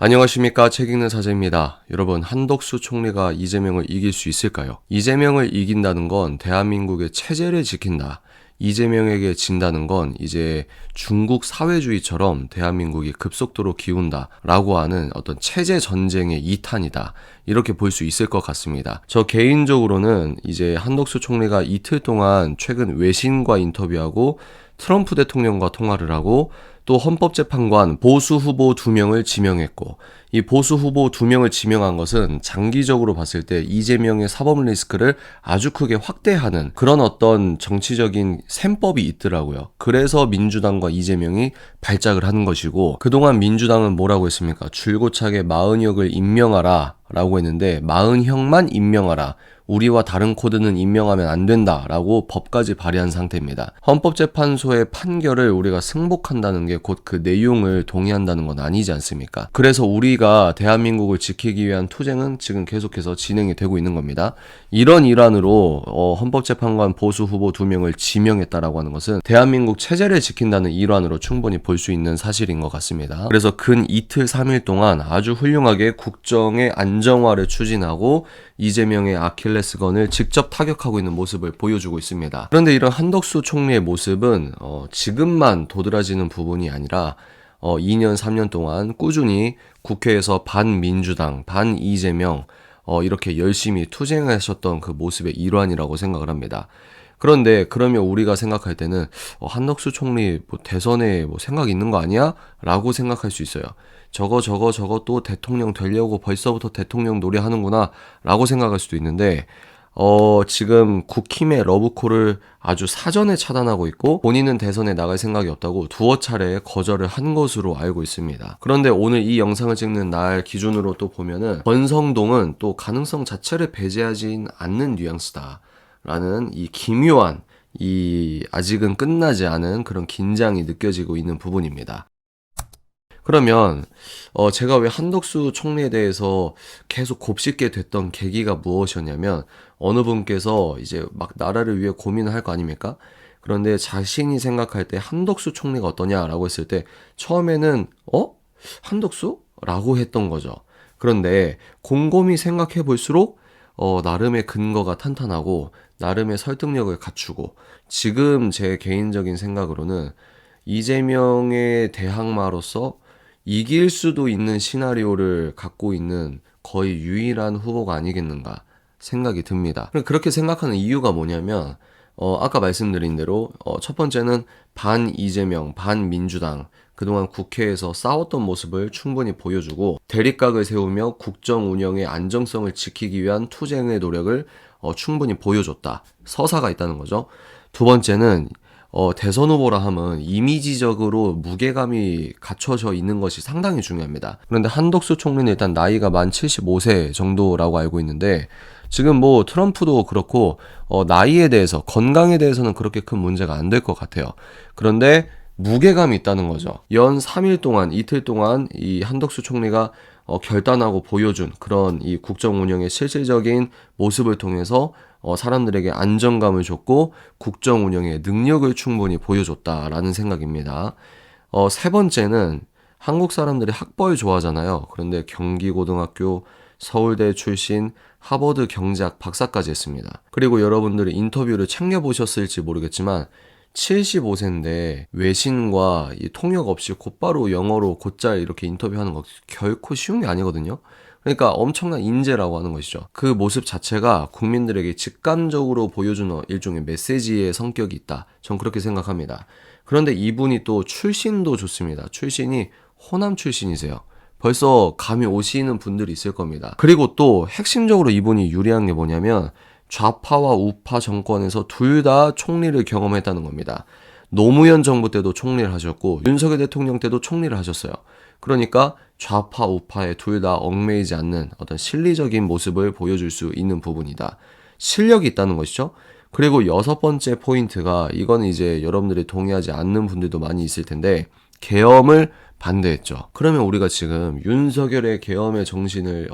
안녕하십니까. 책 읽는 사제입니다. 여러분, 한덕수 총리가 이재명을 이길 수 있을까요? 이재명을 이긴다는 건 대한민국의 체제를 지킨다. 이재명에게 진다는 건 이제 중국 사회주의처럼 대한민국이 급속도로 기운다라고 하는 어떤 체제 전쟁의 2탄이다. 이렇게 볼 수 있을 것 같습니다. 저 개인적으로는 이제 한덕수 총리가 이틀 동안 최근 외신과 인터뷰하고 트럼프 대통령과 통화를 하고 또 헌법재판관 보수 후보 2명을 지명했고, 이 보수 후보 2명을 지명한 것은 장기적으로 봤을 때 이재명의 사법 리스크를 아주 크게 확대하는 그런 어떤 정치적인 셈법이 있더라고요. 그래서 민주당과 이재명이 발작을 하는 것이고, 그동안 민주당은 뭐라고 했습니까? 줄고차게 마은혁을 임명하라 라고 했는데, 마은혁만 임명하라, 우리와 다른 코드는 임명하면 안 된다라고 법까지 발의한 상태입니다. 헌법재판소의 판결을 우리가 승복한다는 게 곧 그 내용을 동의한다는 건 아니지 않습니까? 그래서 우리가 대한민국을 지키기 위한 투쟁은 지금 계속해서 진행이 되고 있는 겁니다. 이런 일환으로 헌법재판관 보수 후보 2명을 지명했다라고 하는 것은 대한민국 체제를 지킨다는 일환으로 충분히 볼 수 있는 사실인 것 같습니다. 그래서 근 이틀 3일 동안 아주 훌륭하게 국정의 안정화를 추진하고 이재명의 아킬레스건을 직접 타격하고 있는 모습을 보여주고 있습니다. 그런데 이런 한덕수 총리의 모습은 지금만 도드라지는 부분이 아니라 2년, 3년 동안 꾸준히 국회에서 반민주당, 반이재명 이렇게 열심히 투쟁하셨던 그 모습의 일환이라고 생각을 합니다. 그런데 그러면 우리가 생각할 때는 한덕수 총리 대선에 생각 있는 거 아니야? 라고 생각할 수 있어요. 저거 또 대통령 되려고 벌써부터 대통령 놀이하는구나 라고 생각할 수도 있는데 지금 국힘의 러브콜을 아주 사전에 차단하고 있고, 본인은 대선에 나갈 생각이 없다고 두어 차례 거절을 한 것으로 알고 있습니다. 그런데 오늘 이 영상을 찍는 날 기준으로 또 보면은 권성동은 또 가능성 자체를 배제하진 않는 뉘앙스다 라는 이 기묘한, 이 아직은 끝나지 않은 그런 긴장이 느껴지고 있는 부분입니다. 그러면 제가 왜 한덕수 총리에 대해서 계속 곱씹게 됐던 계기가 무엇이었냐면, 어느 분께서 이제 막 나라를 위해 고민을 할 거 아닙니까? 그런데 자신이 생각할 때 한덕수 총리가 어떠냐라고 했을 때 처음에는 한덕수? 라고 했던 거죠. 그런데 곰곰이 생각해 볼수록 나름의 근거가 탄탄하고 나름의 설득력을 갖추고, 지금 제 개인적인 생각으로는 이재명의 대항마로서 이길 수도 있는 시나리오를 갖고 있는 거의 유일한 후보가 아니겠는가 생각이 듭니다. 그렇게 생각하는 이유가 뭐냐면 아까 말씀드린 대로 첫 번째는 반 이재명, 반 민주당, 그동안 국회에서 싸웠던 모습을 충분히 보여주고 대립각을 세우며 국정 운영의 안정성을 지키기 위한 투쟁의 노력을 충분히 보여줬다. 서사가 있다는 거죠. 두 번째는 대선 후보라 함은 이미지적으로 무게감이 갖춰져 있는 것이 상당히 중요합니다. 그런데 한덕수 총리는 일단 나이가 만 75세 정도라고 알고 있는데, 지금 트럼프도 그렇고 나이에 대해서, 건강에 대해서는 그렇게 큰 문제가 안 될 것 같아요. 그런데 무게감이 있다는 거죠. 연 3일 동안, 이틀 동안 이 한덕수 총리가 결단하고 보여준 그런 이 국정 운영의 실질적인 모습을 통해서 사람들에게 안정감을 줬고 국정 운영의 능력을 충분히 보여줬다라는 생각입니다. 세 번째는 한국 사람들이 학벌 좋아하잖아요. 그런데 경기고등학교, 서울대 출신, 하버드 경제학 박사까지 했습니다. 그리고 여러분들이 인터뷰를 챙겨보셨을지 모르겠지만 75세인데 외신과 이 통역 없이 곧바로 영어로 곧잘 이렇게 인터뷰하는 거 결코 쉬운 게 아니거든요. 그러니까 엄청난 인재라고 하는 것이죠. 그 모습 자체가 국민들에게 직감적으로 보여주는 일종의 메시지의 성격이 있다. 전 그렇게 생각합니다. 그런데 이분이 또 출신도 좋습니다. 출신이 호남 출신이세요. 벌써 감이 오시는 분들이 있을 겁니다. 그리고 또 핵심적으로 이분이 유리한 게 뭐냐면 좌파와 우파 정권에서 둘 다 총리를 경험했다는 겁니다. 노무현 정부 때도 총리를 하셨고 윤석열 대통령 때도 총리를 하셨어요. 그러니까 좌파 우파에 둘 다 얽매이지 않는 어떤 실리적인 모습을 보여줄 수 있는 부분이다. 실력이 있다는 것이죠. 그리고 여섯 번째 포인트가, 이거는 이제 여러분들이 동의하지 않는 분들도 많이 있을 텐데, 계엄을 반대했죠. 그러면 우리가 지금 윤석열의 계엄의 정신을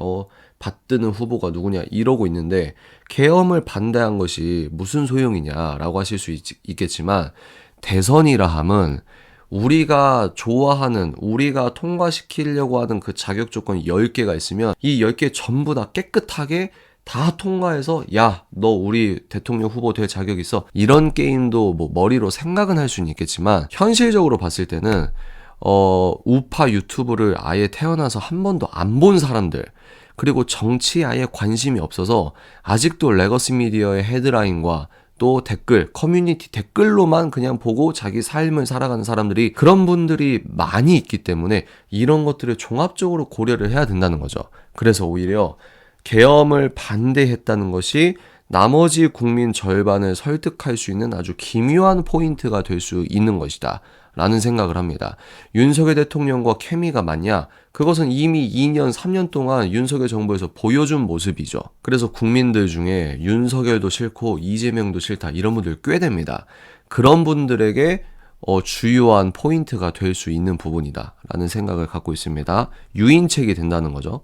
받드는 후보가 누구냐 이러고 있는데, 계엄을 반대한 것이 무슨 소용이냐라고 하실 수 있겠지만, 대선이라 함은 우리가 좋아하는, 우리가 통과시키려고 하는 그 자격 조건 10개가 있으면 이 10개 전부 다 깨끗하게 다 통과해서 야, 너 우리 대통령 후보 될 자격 있어. 이런 게임도 뭐 머리로 생각은 할 수는 있겠지만 현실적으로 봤을 때는 우파 유튜브를 아예 태어나서 한 번도 안 본 사람들, 그리고 정치에 아예 관심이 없어서 아직도 레거시 미디어의 헤드라인과 또 댓글, 커뮤니티 댓글로만 그냥 보고 자기 삶을 살아가는 사람들이, 그런 분들이 많이 있기 때문에 이런 것들을 종합적으로 고려를 해야 된다는 거죠. 그래서 오히려 계엄을 반대했다는 것이 나머지 국민 절반을 설득할 수 있는 아주 기묘한 포인트가 될 수 있는 것이다 라는 생각을 합니다. 윤석열 대통령과 케미가 맞냐? 그것은 이미 2년, 3년 동안 윤석열 정부에서 보여준 모습이죠. 그래서 국민들 중에 윤석열도 싫고 이재명도 싫다 이런 분들 꽤 됩니다. 그런 분들에게 주요한 포인트가 될 수 있는 부분이다 라는 생각을 갖고 있습니다. 유인책이 된다는 거죠.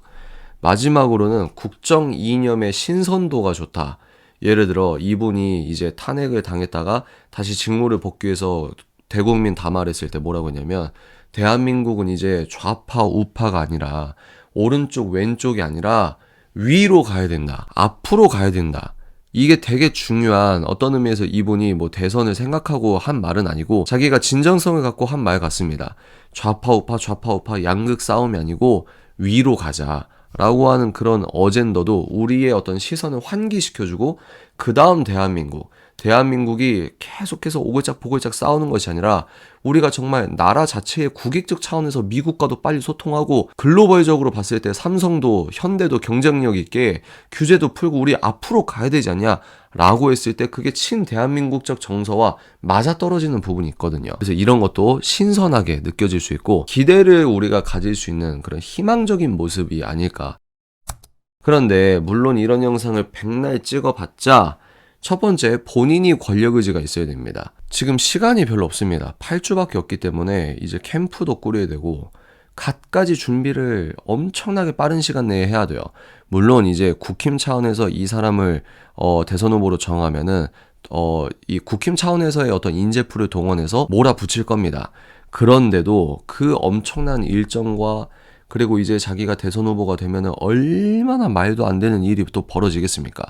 마지막으로는 국정 이념의 신선도가 좋다. 예를 들어 이분이 이제 탄핵을 당했다가 다시 직무를 복귀해서 대국민 담화했을 때 뭐라고 했냐면, 대한민국은 이제 좌파 우파가 아니라 오른쪽 왼쪽이 아니라 위로 가야 된다. 앞으로 가야 된다. 이게 되게 중요한, 어떤 의미에서 이분이 뭐 대선을 생각하고 한 말은 아니고 자기가 진정성을 갖고 한 말 같습니다. 좌파 우파 양극 싸움이 아니고 위로 가자 라고 하는 그런 어젠더도 우리의 어떤 시선을 환기시켜주고, 그 다음 대한민국이 계속해서 오글짝보글짝 싸우는 것이 아니라 우리가 정말 나라 자체의 국익적 차원에서 미국과도 빨리 소통하고, 글로벌적으로 봤을 때 삼성도 현대도 경쟁력 있게 규제도 풀고 우리 앞으로 가야 되지 않냐 라고 했을 때 그게 친대한민국적 정서와 맞아떨어지는 부분이 있거든요. 그래서 이런 것도 신선하게 느껴질 수 있고 기대를 우리가 가질 수 있는 그런 희망적인 모습이 아닐까. 그런데 물론 이런 영상을 백날 찍어봤자 첫 번째, 본인이 권력 의지가 있어야 됩니다. 지금 시간이 별로 없습니다. 8주밖에 없기 때문에 이제 캠프도 꾸려야 되고 갖가지 준비를 엄청나게 빠른 시간 내에 해야 돼요. 물론 이제 국힘 차원에서 이 사람을 대선 후보로 정하면은 이 국힘 차원에서의 어떤 인재풀을 동원해서 몰아붙일 겁니다. 그런데도 그 엄청난 일정과 그리고 이제 자기가 대선 후보가 되면은 얼마나 말도 안 되는 일이 또 벌어지겠습니까?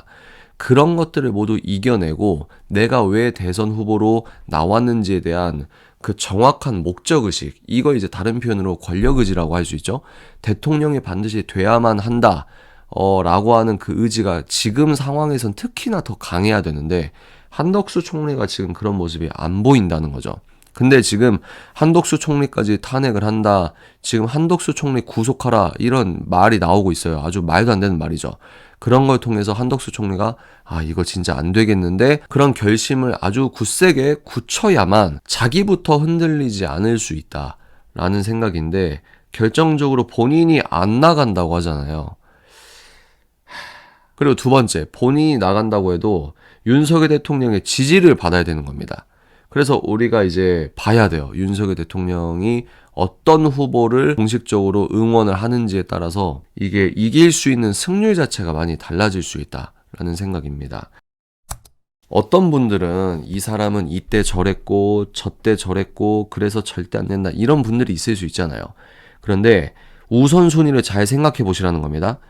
그런 것들을 모두 이겨내고 내가 왜 대선 후보로 나왔는지에 대한 그 정확한 목적의식, 이거 이제 다른 표현으로 권력의지라고 할 수 있죠. 대통령이 반드시 돼야만 한다 라고 하는 그 의지가 지금 상황에선 특히나 더 강해야 되는데, 한덕수 총리가 지금 그런 모습이 안 보인다는 거죠. 근데 지금 한덕수 총리까지 탄핵을 한다, 지금 한덕수 총리 구속하라, 이런 말이 나오고 있어요. 아주 말도 안 되는 말이죠. 그런 걸 통해서 한덕수 총리가 이거 진짜 안 되겠는데 그런 결심을 아주 굳세게 굳혀야만 자기부터 흔들리지 않을 수 있다라는 생각인데, 결정적으로 본인이 안 나간다고 하잖아요. 그리고 두 번째, 본인이 나간다고 해도 윤석열 대통령의 지지를 받아야 되는 겁니다. 그래서 우리가 이제 봐야 돼요. 윤석열 대통령이 어떤 후보를 공식적으로 응원을 하는지에 따라서 이게 이길 수 있는 승률 자체가 많이 달라질 수 있다라는 생각입니다. 어떤 분들은 이 사람은 이때 저랬고 저때 저랬고 그래서 절대 안 된다, 이런 분들이 있을 수 있잖아요. 그런데 우선순위를 잘 생각해 보시라는 겁니다.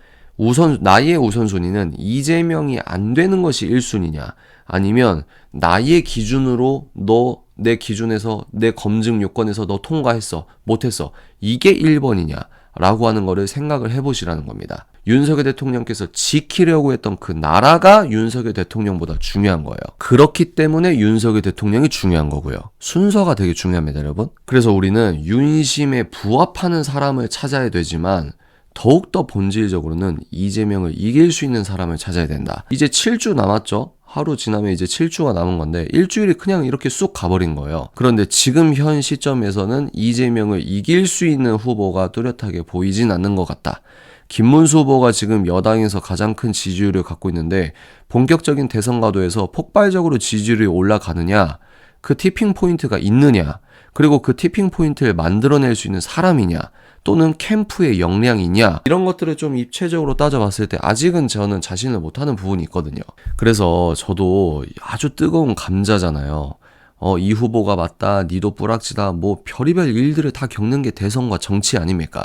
나의 우선순위는 이재명이 안 되는 것이 1순위냐, 아니면 나의 기준으로 내 기준에서 내 검증 요건에서 너 통과했어 못했어 이게 1번이냐 라고 하는 거를 생각을 해보시라는 겁니다. 윤석열 대통령께서 지키려고 했던 그 나라가 윤석열 대통령보다 중요한 거예요. 그렇기 때문에 윤석열 대통령이 중요한 거고요. 순서가 되게 중요합니다, 여러분. 그래서 우리는 윤심에 부합하는 사람을 찾아야 되지만 더욱더 본질적으로는 이재명을 이길 수 있는 사람을 찾아야 된다. 이제 7주 남았죠? 하루 지나면 이제 7주가 남은 건데 일주일이 그냥 이렇게 쑥 가버린 거예요. 그런데 지금 현 시점에서는 이재명을 이길 수 있는 후보가 뚜렷하게 보이진 않는 것 같다. 김문수 후보가 지금 여당에서 가장 큰 지지율을 갖고 있는데 본격적인 대선 가도에서 폭발적으로 지지율이 올라가느냐, 그 티핑 포인트가 있느냐, 그리고 그 티핑 포인트를 만들어낼 수 있는 사람이냐, 또는 캠프의 역량이냐, 이런 것들을 좀 입체적으로 따져봤을 때 아직은 저는 자신을 못하는 부분이 있거든요. 그래서 저도 아주 뜨거운 감자잖아요. 이 후보가 맞다, 니도 뿌락지다, 뭐 별의별 일들을 다 겪는 게 대선과 정치 아닙니까?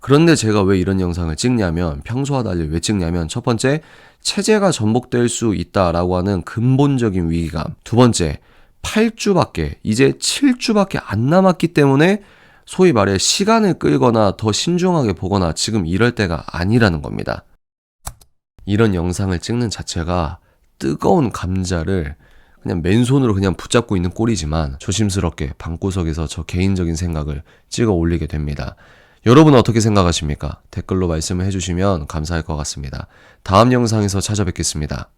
그런데 제가 왜 이런 영상을 찍냐면, 평소와 달리 왜 찍냐면, 첫 번째, 체제가 전복될 수 있다라고 하는 근본적인 위기감. 두 번째, 8주밖에, 이제 7주밖에 안 남았기 때문에 소위 말해 시간을 끌거나 더 신중하게 보거나 지금 이럴 때가 아니라는 겁니다. 이런 영상을 찍는 자체가 뜨거운 감자를 그냥 맨손으로 그냥 붙잡고 있는 꼴이지만 조심스럽게 방구석에서 저 개인적인 생각을 찍어 올리게 됩니다. 여러분은 어떻게 생각하십니까? 댓글로 말씀을 해주시면 감사할 것 같습니다. 다음 영상에서 찾아뵙겠습니다.